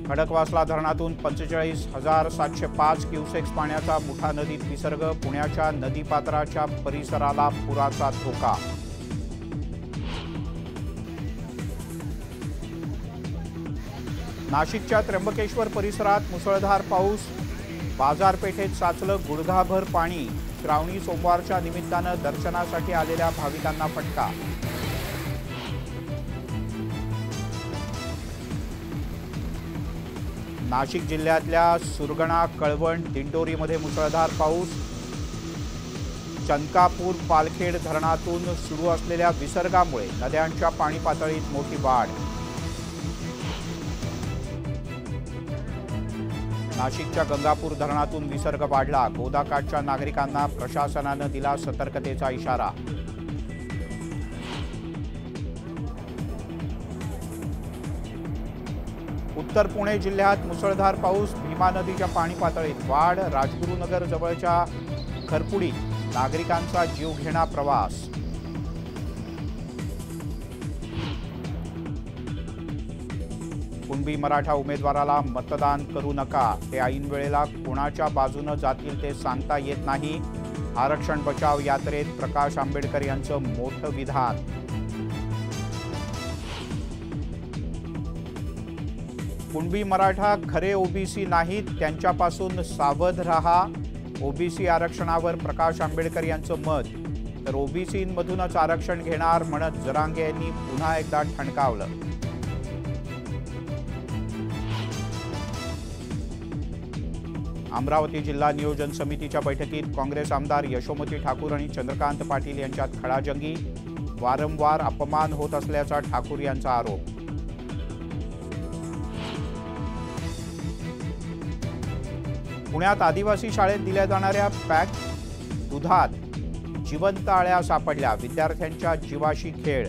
खडकवासला धरणातून 45,705 क्युसेक्स पाण्याचा मुठा नदीत विसर्ग। पुण्याच्या नदीपात्राच्या परिसराला पुराचा धोका। नाशिकच्या त्र्यंबकेश्वर परिसरात मुसळधार पाऊस। बाजारपेठेत साचलं गुडघाभर पाणी। श्रावणी सोमवारच्या निमित्तानं दर्शनासाठी आलेल्या भाविकांना फटका। नाशिक जिल्ह्यातल्या सुरगणा, कळवण, दिंडोरीमध्ये मुसळधार पाऊस। चंदकापूर, पालखेड धरणातून सुरू असलेल्या विसर्गामुळे नद्यांच्या पाणी पातळीत मोठी वाढ। नाशिकच्या गंगापूर धरणातून विसर्ग वाढला। गोदाकाठच्या नागरिकांना प्रशासनानं दिला सतर्कतेचा इशारा। उत्तर पुणे जिल्ह्यात मुसळधार पाऊस। भीमा नदीच्या पाणी पातळीत वाढ। राजगुरुनगर जवळच्या खरपुडीत नागरिकांचा जीवघेणा प्रवास। कुणबी मराठा उमेदवाराला मतदान करू नका, ते ऐन वेळेला कोणाच्या बाजूने जातील ते सांगता येत नाही। आरक्षण बचाव यात्रेत प्रकाश आंबेडकर यांचं मोठं विधान। कुणबी मराठा खरे ओबीसी नाहीत, त्यांच्यापासून सावध रहा। ओबीसी आरक्षणावर प्रकाश आंबेडकर यांचं मत। तर ओबीसींमधूनच आरक्षण घेणार म्हणत जरांगे यांनी पुन्हा एकदा ठणकावलं। अमरावती जिल्हा नियोजन समितीच्या बैठकीत काँग्रेस आमदार यशोमती ठाकूर आणि चंद्रकांत पाटील यांच्यात खडाजंगी। वारंवार अपमान होत असल्याचा ठाकूर यांचा आरोप। पुण्यात आदिवासी शाळेत दिल्या जाणाऱ्या पॅक दुधात जिवंत अळ्या सापडल्या। विद्यार्थ्यांच्या जीवाशी खेळ।